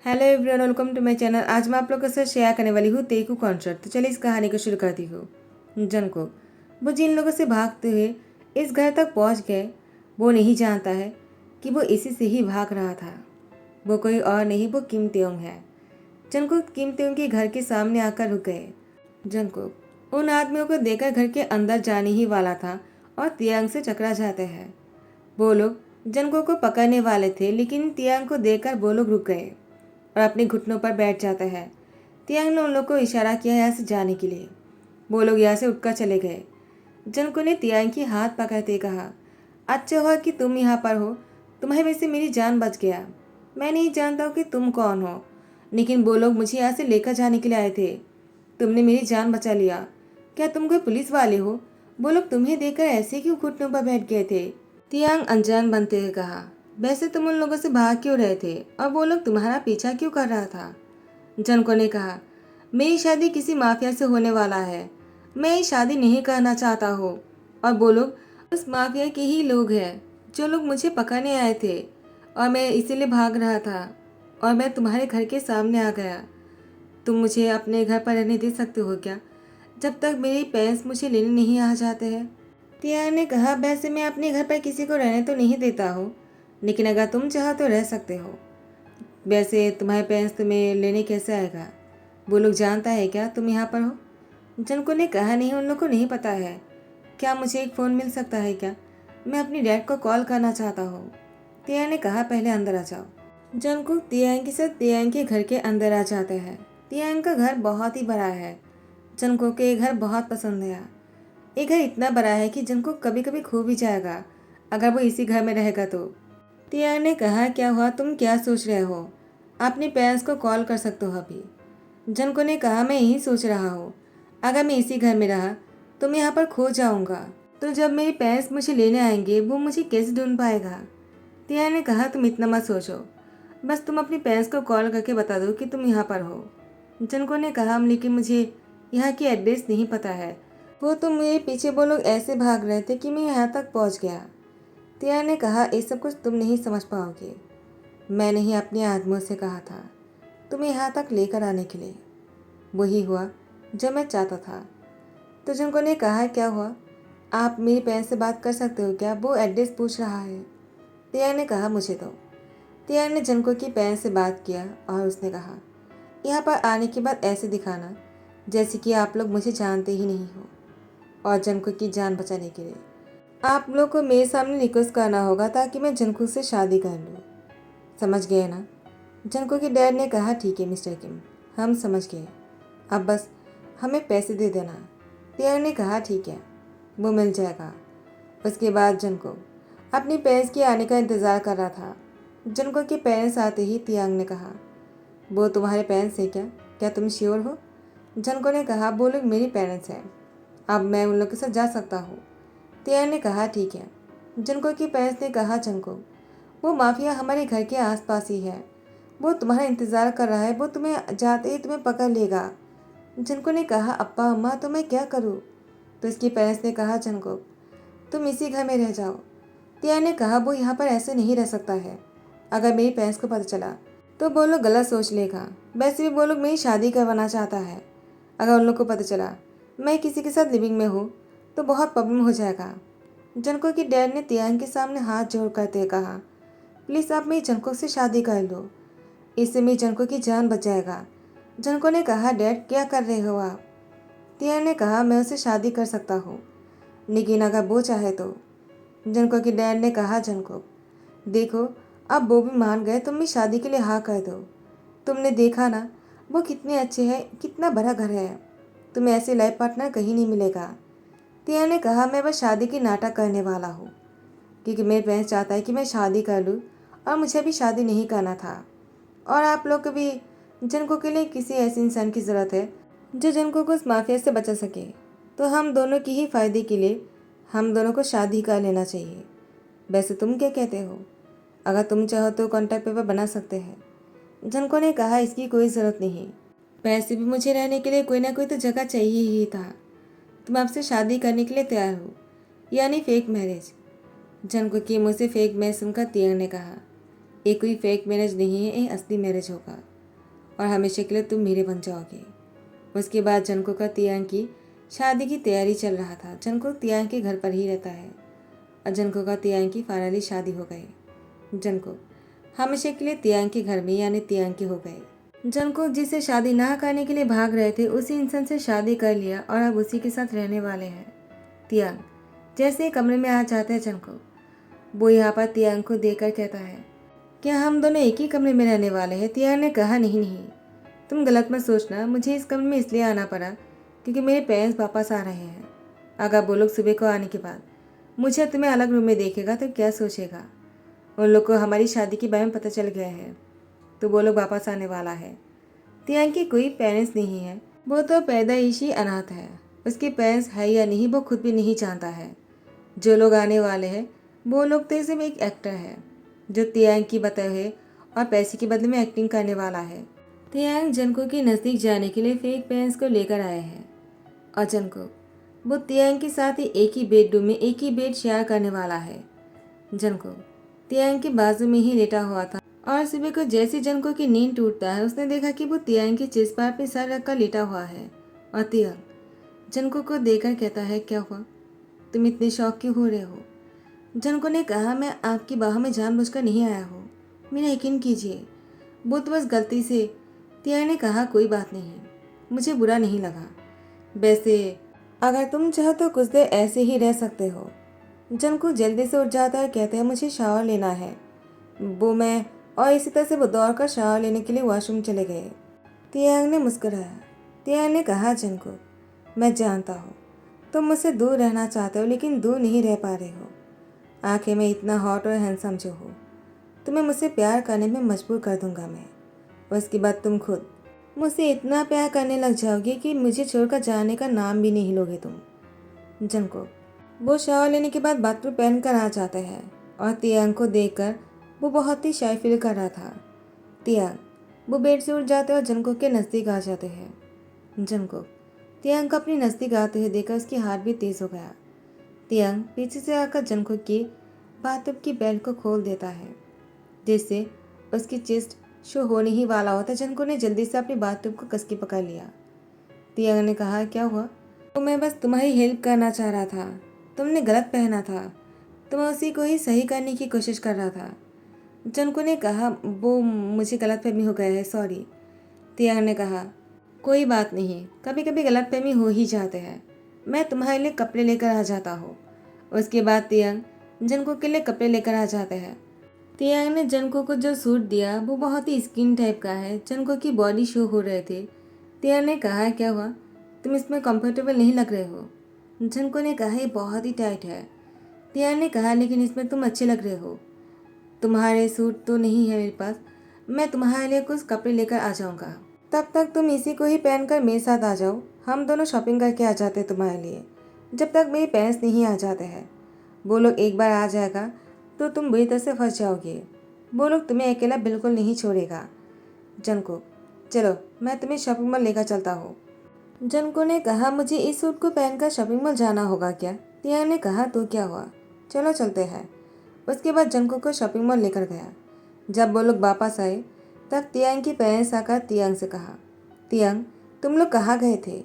Hello everyone, welcome to my channel. आज मैं आप लोगों के साथ शेयर करने वाली हूँ तेकू कॉन्सर्ट। तो चलिए इस कहानी को शुरू करती हूँ। जनको वो जिन लोगों से भागते हुए इस घर तक पहुँच गए, वो नहीं जानता है कि वो इसी से ही भाग रहा था। वो कोई और नहीं, वो किम त्योंग है। जनको किम त्योंग के घर के सामने आकर रुक गए। जनको उन आदमियों को देखकर घर के अंदर जाने ही वाला था और तियांग से टकरा जाते हैं। वो लोग जनको को पकड़ने वाले थे, लेकिन तियांग को देखकर वो लोग रुक गए और अपने घुटनों पर बैठ जाते हैं। तियांग ने उन लोग को इशारा किया यहाँ से जाने के लिए। वो लोग यहाँ से उठकर चले गए। जनको ने तियांग की हाथ पकड़ते कहा, अच्छा हुआ कि तुम यहाँ पर हो, तुम्हारी वजह से मेरी जान बच गया। मैं नहीं जानता हूँ कि तुम कौन हो, लेकिन वो लोग मुझे यहाँ से लेकर जाने के लिए आए थे। तुमने मेरी जान बचा लिया। क्या तुम कोई पुलिस वाले हो? वो लोग तुम्हें देखकर ऐसे क्यों घुटनों पर बैठ गए थे? तियांग अनजान बनते हुए कहा, वैसे तुम उन लोगों से भाग क्यों रहे थे और वो लोग तुम्हारा पीछा क्यों कर रहा था? जनको ने कहा, मेरी शादी किसी माफिया से होने वाला है। मैं ये शादी नहीं करना चाहता हूँ और वो लोग उस माफिया के ही लोग हैं जो लोग मुझे पकड़ने आए थे और मैं इसीलिए भाग रहा था और मैं तुम्हारे घर के सामने आ गया। तुम मुझे अपने घर पर रहने दे सकते हो क्या, जब तक मेरे पेरेंट्स मुझे लेने नहीं आ जाते हैं? तियान ने कहा, वैसे मैं अपने घर पर किसी को रहने तो नहीं देता हूँ, लेकिन अगर तुम चाहो तो रह सकते हो। वैसे तुम्हारे पेरेंट्स तुम्हें लेने कैसे आएगा? वो लोग जानता है क्या तुम यहाँ पर हो? जनको ने कहा, नहीं, उन लोग को नहीं पता है। क्या मुझे एक फ़ोन मिल सकता है क्या? मैं अपनी डैड को कॉल करना चाहता हूँ। तियांग ने कहा, पहले अंदर आ जाओ। जनको तियांग के साथ तियांग के घर के अंदर आ जाते हैं। तियांग का घर बहुत ही बड़ा है। जनको के ये घर बहुत पसंद आया। ये घर इतना बड़ा है कि जनको कभी कभी खो भी जाएगा अगर वो इसी घर में रहेगा तो। तियांग ने कहा, क्या हुआ, तुम क्या सोच रहे हो? अपने पेरेंट्स को कॉल कर सकते हो अभी। जनको ने कहा, मैं यही सोच रहा हूँ, अगर मैं इसी घर में रहा तो मैं यहाँ पर खो जाऊँगा। तो जब मेरे पेरेंट्स मुझे लेने आएंगे वो मुझे कैसे ढूंढ पाएगा? तियांग ने कहा, तुम इतना मत सोचो, बस तुम अपने पेरेंट्स को कॉल करके बता दो कि तुम यहाँ पर हो। जनको ने कहा, लेकिन मुझे यहाँ की एड्रेस नहीं पता है। वो तो मेरे पीछे वो लोग ऐसे भाग रहे थे कि मैं यहाँ तक पहुँच गया। तियांग ने कहा, ये सब कुछ तुम नहीं समझ पाओगे। मैंने ही अपने आदमियों से कहा था तुम्हें यहाँ तक लेकर आने के लिए। वही हुआ जो मैं चाहता था। तो जनको ने कहा, क्या हुआ, आप मेरी पेरेंट्स से बात कर सकते हो क्या? वो एड्रेस पूछ रहा है। तियांग ने कहा, मुझे दो। तियांग ने जनको की पेरेंट्स से बात किया और उसने कहा, यहाँ पर आने के बाद ऐसे दिखाना जैसे कि आप लोग मुझे जानते ही नहीं हो, और जनको की जान बचाने के लिए आप लोग को मेरे सामने रिक्वेस्ट करना होगा ताकि मैं जनको से शादी कर लूँ। समझ गए ना? जनको के डैड ने कहा, ठीक है मिस्टर किम, हम समझ गए, अब बस हमें पैसे दे देना। तियांग ने कहा, ठीक है, वो मिल जाएगा। उसके बाद जनको अपनी पेरेंट्स के आने का इंतज़ार कर रहा था। जनको के पेरेंट्स आते ही तियांग ने कहा, वो तुम्हारे पेरेंट्स हैं क्या? क्या तुम श्योर हो? जनको ने कहा, वो लोग मेरे पेरेंट्स हैं, अब मैं उन लोग के साथ जा सकता हूँ। तियांग ने कहा, ठीक है। जनको के पेरेंट्स ने कहा, जनको वो माफिया हमारे घर के आसपास ही है, वो तुम्हारा इंतज़ार कर रहा है, वो तुम्हें जाते ही तुम्हें पकड़ लेगा। जनको ने कहा, अप्पा अम्मा, तो मैं क्या करूँ? तो इसके पेरेंट्स ने कहा, जनको तुम इसी घर में रह जाओ। तियांग ने कहा, वो यहाँ पर ऐसे नहीं रह सकता है, अगर मेरे पेरेंट्स को पता चला तो वो लोग गलत सोच लेगा। वैसे भी वो लोग मेरी शादी करवाना चाहता है, अगर उन लोग को पता चला मैं किसी के साथ लिविंग में हूँ तो बहुत प्रॉब्लम हो जाएगा। जनको की डैड ने तियांग के सामने हाथ जोड़ करते कहा, प्लीज़ आप मेरी जनको से शादी कर लो, इससे मेरी जनको की जान बच जाएगा। जनको ने कहा, डैड क्या कर रहे हो आप? तियांग ने कहा, मैं उससे शादी कर सकता हूँ, लेकिन अगर वो चाहे तो। जनको के डैड ने कहा, जनको देखो, अब वो भी मान गए, तुम भी शादी के लिए हाँ कर दो। तुमने देखा ना वो कितने अच्छे हैं, कितना बड़ा घर है, तुम्हें ऐसे लाइफ पार्टनर कहीं नहीं मिलेगा। तियांग ने कहा, मैं बस शादी की नाटक करने वाला हूँ, क्योंकि मेरे पेरेंट्स चाहता है कि मैं शादी कर लूँ और मुझे अभी शादी नहीं करना था, और आप लोग को भी जनको के लिए किसी ऐसे इंसान की ज़रूरत है जो जनको को उस माफिया से बचा सके। तो हम दोनों की ही फ़ायदे के लिए हम दोनों को शादी कर लेना चाहिए। वैसे तुम क्या कहते हो? अगर तुम चाहो तो कॉन्ट्रैक्ट पेपर बना सकते हैं। जनको ने कहा, इसकी कोई ज़रूरत नहीं, वैसे भी मुझे रहने के लिए कोई ना कोई तो जगह चाहिए ही था। तुम आपसे शादी करने के लिए तैयार हो, यानी फेक मैरिज। जनको की मुँह से फेक मैरिज सुनकर तियांग ने कहा, ये कोई फेक मैरिज नहीं है, ये असली मैरिज होगा। और हमेशा के लिए तुम मेरे बन जाओगे। उसके बाद जनको का तियांग की शादी की तैयारी चल रहा था। जनको तियांग के घर पर ही रहता है और जनको का तियांग की फाइनली शादी हो गई। जनको हमेशा के लिए तियांग के घर में यानी तियांग के हो गए। जनको जिसे शादी ना करने के लिए भाग रहे थे उसी इंसान से शादी कर लिया और अब उसी के साथ रहने वाले हैं। तियांग जैसे ही कमरे में आ जाता है जनको, वो यहाँ पर तियांग को देखकर कहता है, क्या हम दोनों एक ही कमरे में रहने वाले हैं? तियांग ने कहा, नहीं नहीं, तुम गलत मत सोचना, मुझे इस कमरे में इसलिए आना पड़ा क्योंकि मेरे पेरेंट्स वापस आ रहे हैं। अगर वो लोग सुबह को आने के बाद मुझे तुम्हें अलग रूम में देखेगा तो क्या सोचेगा? उन लोग को हमारी शादी के बारे में पता चल गया है तो वो लोग वापस आने वाला है। तियांग के कोई पेरेंट्स नहीं है, वो तो पैदाइशी अनाथ है। उसके पेरेंट्स है या नहीं वो खुद भी नहीं जानता है। जो लोग आने वाले हैं वो लोग तो सिर्फ एक एक्टर है जो तियांग की बताए हुए और पैसे के बदले में एक्टिंग करने वाला है। तियांग जनको के नज़दीक जाने के लिए फेक पेरेंट्स को लेकर आए हैं और जनको वो तियांग के साथ ही एक ही बेडरूम में एक ही बेड शेयर करने वाला है। जनको तियांग के बाजू में ही लेटा हुआ था और सुबह को जैसे जनको की नींद टूटता है उसने देखा कि वो तियांग की चेस्ट पर पे सर रखकर लेटा हुआ है और तियांग जनको को देखकर कहता है, क्या हुआ, तुम इतने शौक क्यों हो रहे हो? जनको ने कहा, मैं आपकी बाहों में जानबूझकर नहीं आया हूँ, मेरा यकीन कीजिए, वो तो बस गलती से। तियांग ने कहा, कोई बात नहीं, मुझे बुरा नहीं लगा। वैसे अगर तुम चाहो तो कुछ देर ऐसे ही रह सकते हो। जनको जल्दी से उठ जाता है, कहते हैं, मुझे शावर लेना है। वो मैं और इसी तरह से वो दौड़कर शावर लेने के लिए वॉशरूम चले गए। तियांग ने मुस्कुराया। तियांग ने कहा, जनको मैं जानता हूँ तुम मुझसे दूर रहना चाहते हो लेकिन दूर नहीं रह पा रहे हो। आखिर में इतना हॉट और हैंडसम जो हो, तुम्हें मुझसे प्यार करने में मजबूर कर दूंगा मैं। उसके बाद तुम खुद मुझसे इतना प्यार करने लग जाओगे कि मुझे छोड़कर जाने का नाम भी नहीं लोगे तुम। जनको वो शावर लेने के बाद बाथरूम पहन कर आ जाता है और तियांग को देखकर वो बहुत ही शाय फील कर रहा था। तियांग वो बेड से उठ जाते और जनको के नज़दीक आ जाते हैं। जनको तियांग को अपने नज़दीक आते हुए देखकर उसकी हार्ट भी तेज़ हो गया। तियांग पीछे से आकर जनको की बाथरूम की बेल्ट को खोल देता है जिससे उसकी चेस्ट शो होने ही वाला होता। जनको ने जल्दी से अपनी बाथरूम को कस के पकड़ लिया। तियांग ने कहा, क्या हुआ? तो मैं बस तुम्हारी हेल्प करना चाह रहा था, तुमने गलत पहना था तो मैं उसी को ही सही करने की कोशिश कर रहा था। जनको ने कहा, वो मुझे गलतफहमी हो गया है, सॉरी। तियांग ने कहा, कोई बात नहीं, कभी कभी गलतफहमी हो ही जाते हैं, मैं तुम्हारे लिए कपड़े लेकर आ जाता हूँ। उसके बाद तियांग जनको के लिए कपड़े लेकर आ जाते हैं। तियांग ने जनको को जो सूट दिया वो बहुत ही स्किन टाइप का है। जनको की बॉडी शो हो रहे थे। तियांग ने कहा, क्या हुआ, तुम इसमें कंफर्टेबल नहीं लग रहे हो? जनको ने कहा, ये बहुत ही टाइट है। तियांग ने कहा, लेकिन इसमें तुम अच्छे लग रहे हो। तुम्हारे सूट तो नहीं है मेरे पास, मैं तुम्हारे लिए कुछ कपड़े लेकर आ जाऊंगा, तब तक तुम इसी को ही पहनकर मेरे साथ आ जाओ, हम दोनों शॉपिंग करके आ जाते हैं तुम्हारे लिए, जब तक मेरे पेरेंट्स नहीं आ जाते हैं। वो लोग एक बार आ जाएगा तो तुम बुरी तरह से फंस जाओगे, वो लोग तुम्हें अकेला बिल्कुल नहीं छोड़ेगा। जनको चलो मैं तुम्हें शॉपिंग मॉल लेकर चलता हूँ। जनको ने कहा, मुझे इस सूट को पहनकर शॉपिंग मॉल जाना होगा क्या? तियांग ने कहा, तो क्या हुआ, चलो चलते हैं। उसके बाद जनको को शॉपिंग मॉल लेकर गया। जब वो लोग वापस आए तब तियांग की पेरेंट्स आकर तियांग से कहा, तियांग तुम लोग कहाँ गए थे?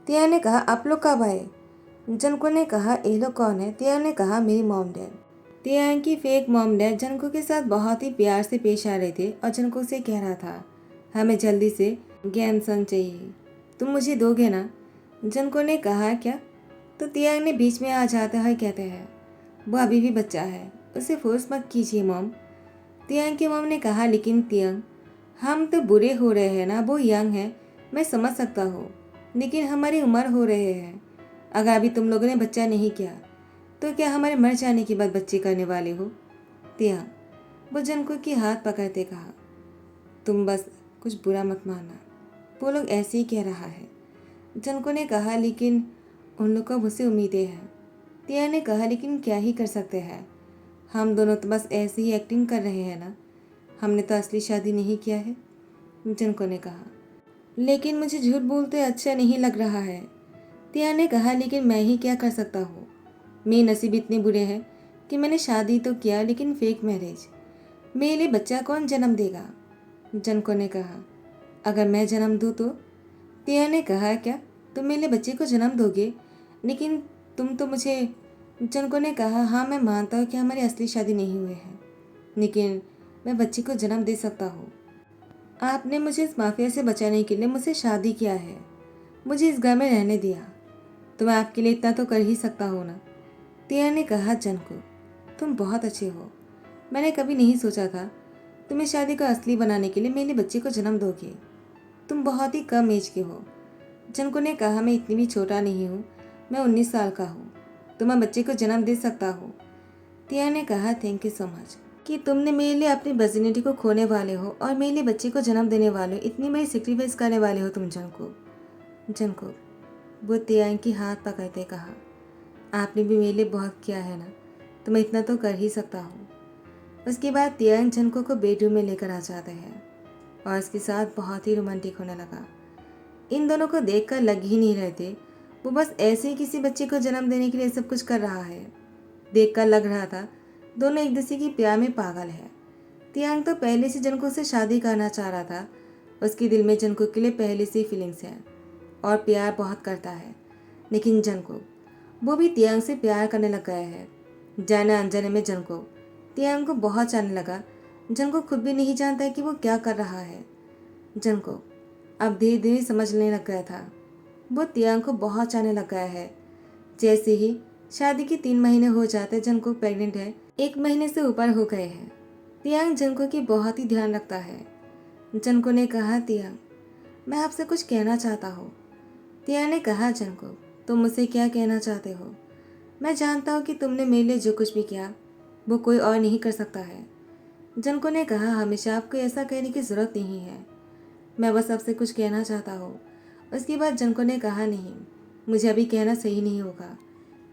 तियांग ने कहा, आप लोग कब आए? जनको ने कहा, ये लोग कौन है? तियांग ने कहा, मेरी मॉम डैड। तियांग की फेक मॉम डैड जनको के साथ बहुत ही प्यार से पेश आ रहे थे और जनको से कह रहा था, हमें जल्दी से ग्रैंडसन चाहिए, तुम मुझे दोगे ना? जनको ने कहा, क्या? तो तियांग ने बीच में आ जाते हुए कहते हैं, वो अभी भी बच्चा है, उसे फोर्स मत कीजिए मॉम। तियांग की मॉम ने कहा, लेकिन तियांग हम तो बुरे हो रहे हैं ना, वो यंग है, मैं समझ सकता हूँ, लेकिन हमारी उम्र हो रहे हैं, अगर अभी तुम लोगों ने बच्चा नहीं किया तो क्या हमारे मर जाने के बाद बच्चे करने वाले हो? तियांग वो जनको की हाथ पकड़ते कहा, तुम बस कुछ बुरा मत मानना, वो लोग ऐसे ही कह रहा है। जनको ने कहा, लेकिन उन लोग को मुझसे उम्मीदें हैं। तियांग ने कहा, लेकिन क्या ही कर सकते हैं, हम दोनों तो बस ऐसे ही एक्टिंग कर रहे हैं ना, हमने तो असली शादी नहीं किया है। जनको ने कहा, लेकिन मुझे झूठ बोलते अच्छा नहीं लग रहा है। तियांग ने कहा, लेकिन मैं ही क्या कर सकता हूँ, मेरे नसीब इतने बुरे हैं कि मैंने शादी तो किया लेकिन फेक मैरिज, मेरे लिए बच्चा कौन जन्म देगा? जनको ने कहा, अगर मैं जन्म दूँ तो? तियांग ने कहा, क्या तुम मेरे बच्चे को जन्म दोगे? लेकिन तुम तो मुझे। जनको ने कहा, हाँ मैं मानता हूँ कि हमारी असली शादी नहीं हुई है, लेकिन मैं बच्चे को जन्म दे सकता हूँ। आपने मुझे इस माफिया से बचाने के लिए मुझसे शादी किया है, मुझे इस घर में रहने दिया, तो मैं आपके लिए इतना तो कर ही सकता हूँ ना। तियांग ने कहा, जनको तुम बहुत अच्छे हो। मैंने कभी नहीं सोचा था तुम इस शादी को असली बनाने के लिए मेरे बच्चे को जन्म दोगे। तुम बहुत ही कम एज के हो। जनको ने कहा, मैं इतनी भी छोटा नहीं हूँ, मैं 19 साल का हूँ, तो मैं बच्चे को जन्म दे सकता हूँ। तियांग ने कहा, थैंक यू सो मच कि तुमने मेरे लिए अपनी वर्जिनिटी को खोने वाले हो और मेरे लिए बच्चे को जन्म देने वाले हो, इतनी बड़ी सेक्रीफाइस करने वाले हो तुम जनको। जनको वो तियांग की हाथ पकड़ते कहा, आपने भी मेरे लिए बहुत किया है ना, तो मैं इतना तो कर ही सकता हूँ। उसके बाद तियांग जनको को बेडरूम में लेकर आ जाते हैं और उसके साथ बहुत ही रोमांटिक होने लगा। इन दोनों को देखकर लग ही नहीं रहे थे वो बस ऐसे ही किसी बच्चे को जन्म देने के लिए सब कुछ कर रहा है। देखकर लग रहा था दोनों एक दूसरे की प्यार में पागल है। तियांग तो पहले से जनको से शादी करना चाह रहा था। उसके दिल में जनको के लिए पहले से ही फीलिंग्स है और प्यार बहुत करता है, लेकिन जनको वो भी तियांग से प्यार करने लग गया है। जाने अनजाने में जनको तियांग को बहुत चाहने लगा। जनको खुद भी नहीं जानता है कि वो क्या कर रहा है। जनको अब धीरे धीरे समझने लग गया था वो तियांग को बहुत चाहने लग गया है। जैसे ही शादी के 3 महीने हो जाते जनको प्रेग्नेंट है, 1 महीने से ऊपर हो गए हैं। तियांग जनको की बहुत ही ध्यान रखता है। जनको ने कहा, तियांग मैं आपसे कुछ कहना चाहता हूँ। तियांग ने कहा, जनको तुम मुझसे क्या कहना चाहते हो? मैं जानता हूँ कि तुमने मेरे लिए जो कुछ भी किया वो कोई और नहीं कर सकता है। जनको ने कहा, हमेशा आपको ऐसा कहने की ज़रूरत नहीं है, मैं बस आपसे कुछ कहना चाहता हूँ। उसके बाद जनको ने कहा, नहीं मुझे अभी कहना सही नहीं होगा,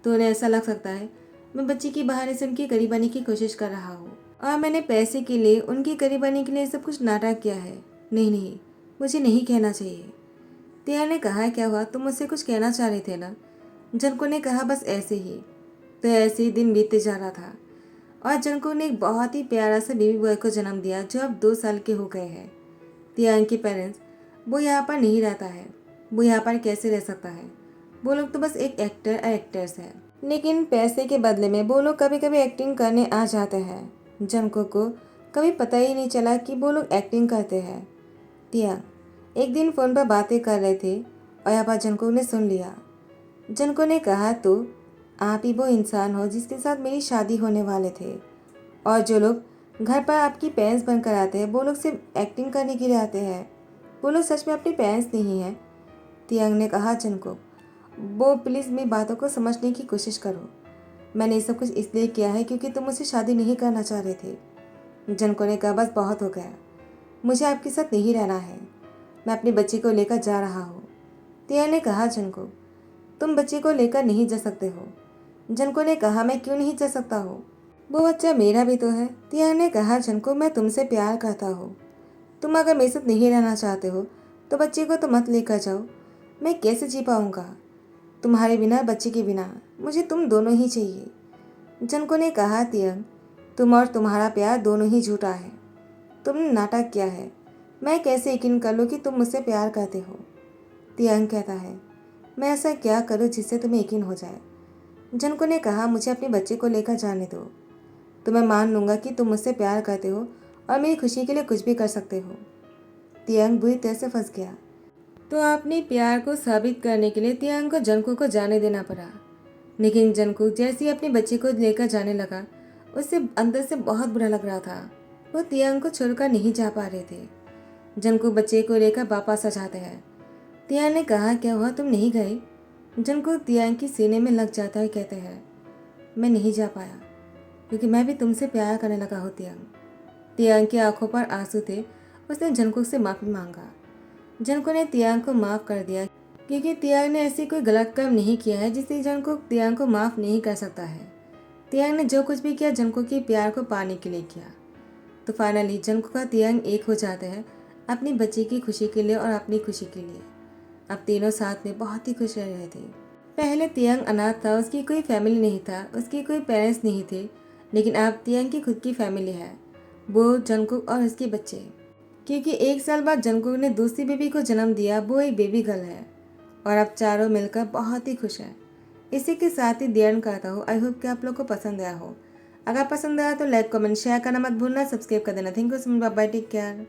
तो उन्हें ऐसा लग सकता है मैं बच्ची के बहाने से उनके करीब आने की कोशिश कर रहा हूँ और मैंने पैसे के लिए उनके करीब आने के लिए सब कुछ नाटक किया है। नहीं नहीं, मुझे नहीं कहना चाहिए। तियांग ने कहा, क्या हुआ, तुम मुझसे कुछ कहना चाह रहे थे ना? जनको ने कहा, बस ऐसे ही। तो ऐसे ही दिन बीतते जा रहा था और जनको ने एक बहुत ही प्यारा सा बेबी बॉय को जन्म दिया जो अब 2 साल के हो गए हैं। तियांग के पेरेंट्स, वो यहाँ पर नहीं रहता है, वो यहाँ पर कैसे रह सकता है? वो लोग तो बस एक एक्टर और एक्ट्रेस है, लेकिन पैसे के बदले में वो लोग कभी कभी एक्टिंग करने आ जाते हैं। जनको को कभी पता ही नहीं चला कि वो लोग एक्टिंग करते हैं। तियांग एक दिन फ़ोन पर बातें कर रहे थे और यहाँ पर जनको ने सुन लिया। जनको ने कहा, तो आप ही वो इंसान हो जिसके साथ मेरी शादी होने वाले थे, और जो लोग घर पर आपकी पेरेंट्स बनकर आते हैं वो लोग सिर्फ एक्टिंग करने के लिए आते हैं, वो लोग सच में अपने पेरेंट्स नहीं हैं। तियांग ने कहा, जनको वो प्लीज़ मेरी बातों को समझने की कोशिश करो। मैंने ये सब कुछ इसलिए किया है क्योंकि तुम मुझसे शादी नहीं करना चाह रहे थे। जनको ने कहा, बस बहुत हो गया, मुझे आपके साथ नहीं रहना है, मैं अपने बच्चे को लेकर जा रहा हूँ। तियांग ने कहा, जनको तुम बच्चे को लेकर नहीं जा सकते हो। जनको ने कहा, मैं क्यों नहीं जा सकता हूँ? वो बच्चा मेरा भी तो है। तियांग ने कहा, जनको मैं तुमसे प्यार करता हूँ, तुम अगर मेरे साथ नहीं रहना चाहते हो तो बच्चे को तो मत लेकर जाओ। मैं कैसे जी पाऊँगा तुम्हारे बिना, बच्चे के बिना? मुझे तुम दोनों ही चाहिए। जनको ने कहा, तियांग तुम और तुम्हारा प्यार दोनों ही झूठा है, तुमने नाटक किया है, मैं कैसे यकीन कर लूँ कि तुम मुझसे प्यार करते हो? तियांग कहता है, मैं ऐसा क्या करूँ जिससे तुम्हें यकीन हो जाए? जनको ने कहा, मुझे अपने बच्चे को लेकर जाने दो, तो मैं मान लूँगा कि तुम मुझसे प्यार करते हो और मेरी खुशी के लिए कुछ भी कर सकते हो। तियांग बुरी तरह से फंस गया। तो अपने प्यार को साबित करने के लिए तियांग को जनको को जाने देना पड़ा, लेकिन जनको जैसे ही अपने बच्चे को लेकर जाने लगा उससे अंदर से बहुत बुरा लग रहा था। वो तियांग को छोड़कर नहीं जा पा रहे थे। जनको बच्चे को लेकर वापस आ जाते हैं। तियांग ने कहा, क्या हुआ, तुम नहीं गए? जनको तियांग की सीने में लग जाता है, कहते हैं, मैं नहीं जा पाया क्योंकि मैं भी तुमसे प्यार करने लगा हूँ। तियांग की आंखों पर आंसू थे। उसने जनको से माफ़ी मांगा। जनको ने तियांग को माफ़ कर दिया क्योंकि तियांग ने ऐसी कोई गलत काम नहीं किया है जिससे जनको तियांग को माफ़ नहीं कर सकता है। तियांग ने जो कुछ भी किया जनको के प्यार को पाने के लिए किया। तो फाइनली जनको का तियांग एक हो जाते हैं अपनी बच्ची की खुशी के लिए और अपनी खुशी के लिए। अब तीनों साथ में बहुत ही खुश रह रहे थे। पहले तियांग अनाथ था, उसकी कोई फैमिली नहीं था, उसके कोई पेरेंट्स नहीं थे, लेकिन अब तियांग की खुद की फैमिली है, वो जंगकुक और उसके बच्चे। क्योंकि 1 साल बाद जंगकुक ने दूसरी बेबी को जन्म दिया। वो एक बेबी गर्ल है और अब चारों मिलकर बहुत ही खुश हैं। इसी के साथ ही दी एंड कहता हूँ। आई होप कि आप लोग को पसंद आया हो। अगर पसंद आया तो लाइक कमेंट शेयर करना मत भूलना, सब्सक्राइब कर देना। Thank you so much, bye bye, take care.